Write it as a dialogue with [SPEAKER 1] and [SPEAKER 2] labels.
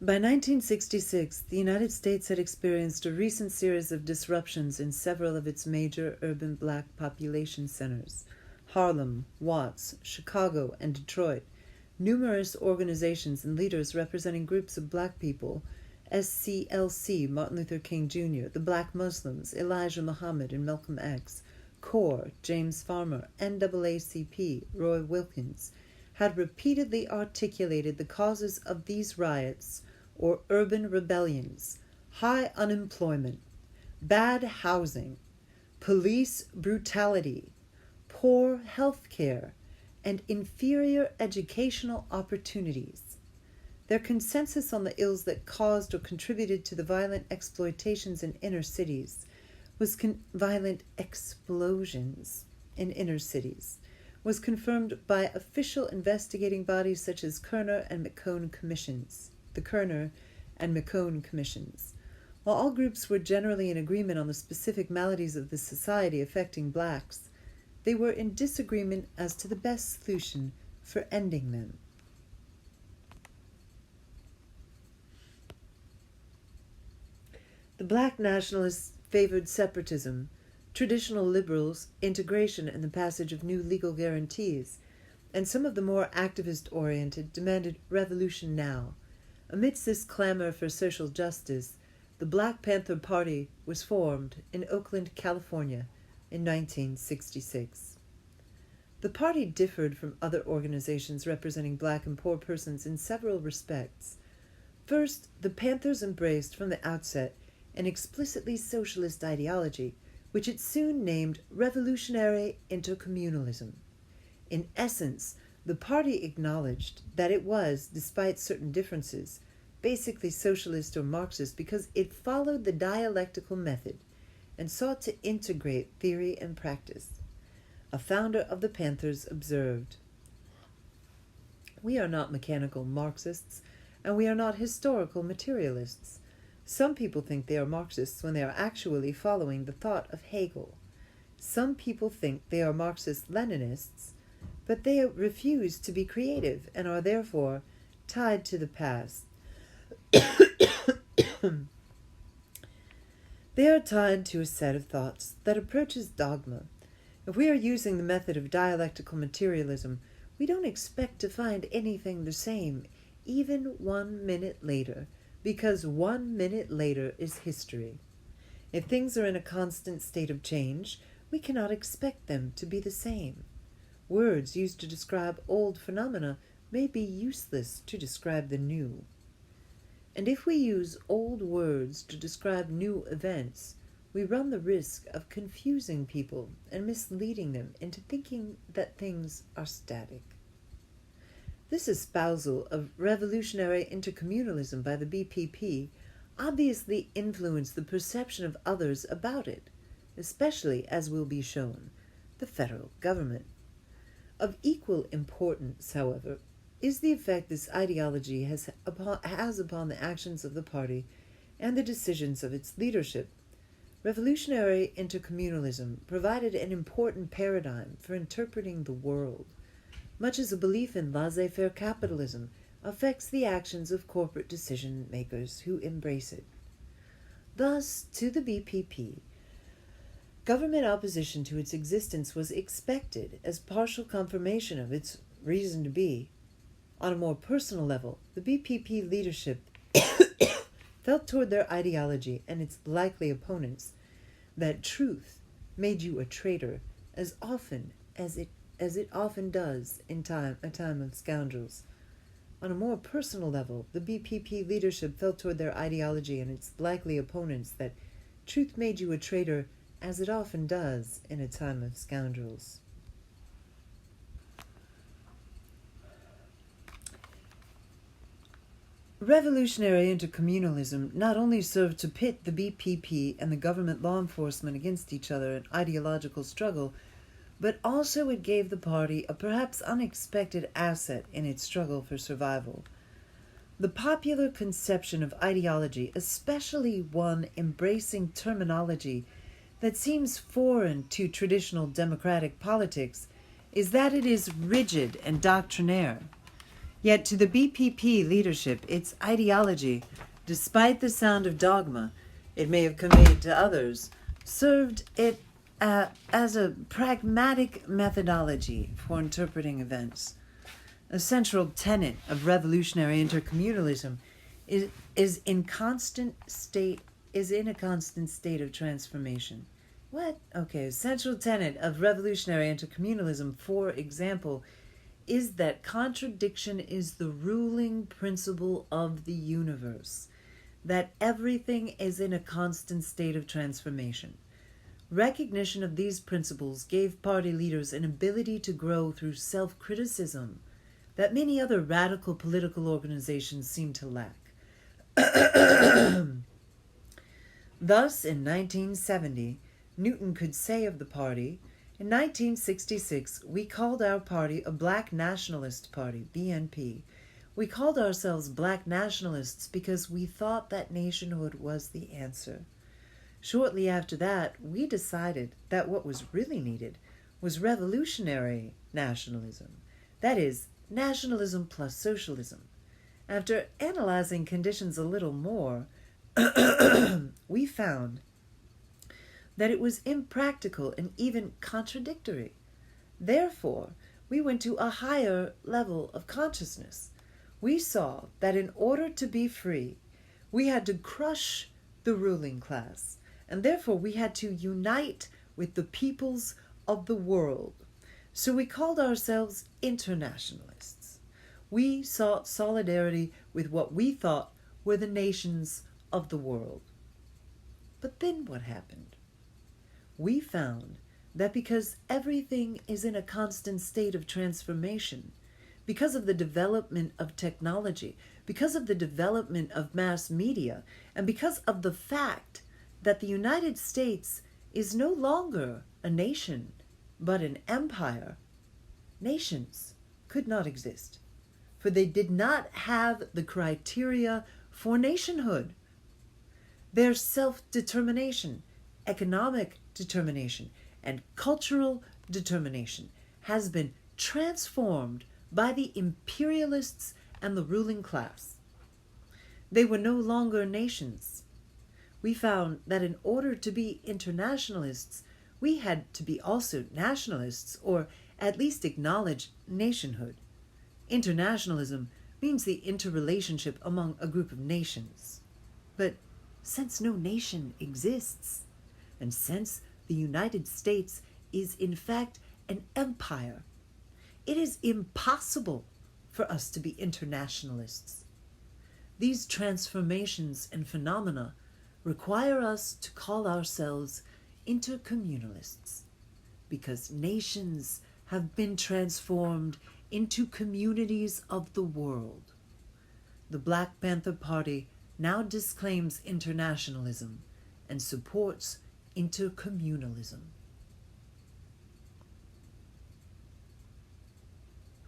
[SPEAKER 1] By 1966, the United States had experienced a recent series of disruptions in several of its major urban black population centers: Harlem, Watts, Chicago, and Detroit. Numerous organizations and leaders representing groups of black people, SCLC, Martin Luther King Jr., the Black Muslims, Elijah Muhammad and Malcolm X, CORE, James Farmer, NAACP, Roy Wilkins, had repeatedly articulated the causes of these riots or urban rebellions: high unemployment, bad housing, police brutality, poor health care, and inferior educational opportunities. Their consensus on the ills that caused or contributed to the violent explosions in inner cities was violent explosions in inner cities was confirmed by official investigating bodies such as the Kerner and McCone Commissions. While all groups were generally in agreement on the specific maladies of the society affecting blacks, they were in disagreement as to the best solution for ending them. The black nationalists favored separatism, traditional liberals integration and the passage of new legal guarantees, and some of the more activist-oriented demanded revolution now. Amidst this clamor for social justice, the Black Panther Party was formed in Oakland, California in 1966. The party differed from other organizations representing black and poor persons in several respects. First, the Panthers embraced from the outset an explicitly socialist ideology, which it soon named revolutionary intercommunalism. In essence, the party acknowledged that it was, despite certain differences, basically socialist or Marxist because it followed the dialectical method and sought to integrate theory and practice. A founder of the Panthers observed, "We are not mechanical Marxists, and we are not historical materialists. Some people think they are Marxists when they are actually following the thought of Hegel. Some people think they are Marxist-Leninists, but they refuse to be creative and are therefore tied to the past. They are tied to a set of thoughts that approaches dogma. If we are using the method of dialectical materialism, we don't expect to find anything the same, even 1 minute later, because 1 minute later is history. If things are in a constant state of change, we cannot expect them to be the same. Words used to describe old phenomena may be useless to describe the new. And if we use old words to describe new events, we run the risk of confusing people and misleading them into thinking that things are static." This espousal of revolutionary intercommunalism by the BPP obviously influenced the perception of others about it, especially, as will be shown, the federal government. Of equal importance, however, is the effect this ideology has upon the actions of the party and the decisions of its leadership. Revolutionary intercommunalism provided an important paradigm for interpreting the world, much as a belief in laissez-faire capitalism affects the actions of corporate decision-makers who embrace it. Thus, to the BPP, government opposition to its existence was expected as partial confirmation of its reason to be. On a more personal level, the BPP leadership felt toward their ideology and its likely opponents that truth made you a traitor as often as it often does in a time of scoundrels. On a more personal level, the BPP leadership felt toward their ideology and its likely opponents that truth made you a traitor as it often does in a time of scoundrels. Revolutionary intercommunalism not only served to pit the BPP and the government law enforcement against each other in ideological struggle, but also it gave the party a perhaps unexpected asset in its struggle for survival. The popular conception of ideology, especially one embracing terminology that seems foreign to traditional democratic politics, is that it is rigid and doctrinaire. Yet to the BPP leadership, its ideology, despite the sound of dogma it may have conveyed to others, served it as a pragmatic methodology for interpreting events. A central tenet of revolutionary intercommunalism is in a constant state of transformation. What? Okay, a central tenet of revolutionary intercommunalism, for example, is that contradiction is the ruling principle of the universe, that everything is in a constant state of transformation. Recognition of these principles gave party leaders an ability to grow through self-criticism that many other radical political organizations seem to lack. Thus, in 1970, Newton could say of the party, "In 1966, we called our party a Black Nationalist Party, BNP. We called ourselves Black Nationalists because we thought that nationhood was the answer. Shortly after that, we decided that what was really needed was revolutionary nationalism, that is, nationalism plus socialism. After analyzing conditions a little more, we found that it was impractical and even contradictory. Therefore, we went to a higher level of consciousness. We saw that in order to be free, we had to crush the ruling class, and therefore we had to unite with the peoples of the world. So we called ourselves internationalists. We sought solidarity with what we thought were the nations of the world." But then what happened? We found that because everything is in a constant state of transformation, because of the development of technology, because of the development of mass media, and because of the fact that the United States is no longer a nation, but an empire, nations could not exist, for they did not have the criteria for nationhood. Their self-determination, economic determination, and cultural determination has been transformed by the imperialists and the ruling class. They were no longer nations. We found that in order to be internationalists, we had to be also nationalists, or at least acknowledge nationhood. Internationalism means the interrelationship among a group of nations. But since no nation exists, and since the United States is in fact an empire, it is impossible for us to be internationalists. These transformations and phenomena require us to call ourselves intercommunalists, because nations have been transformed into communities of the world. The Black Panther Party now disclaims internationalism and supports intercommunalism.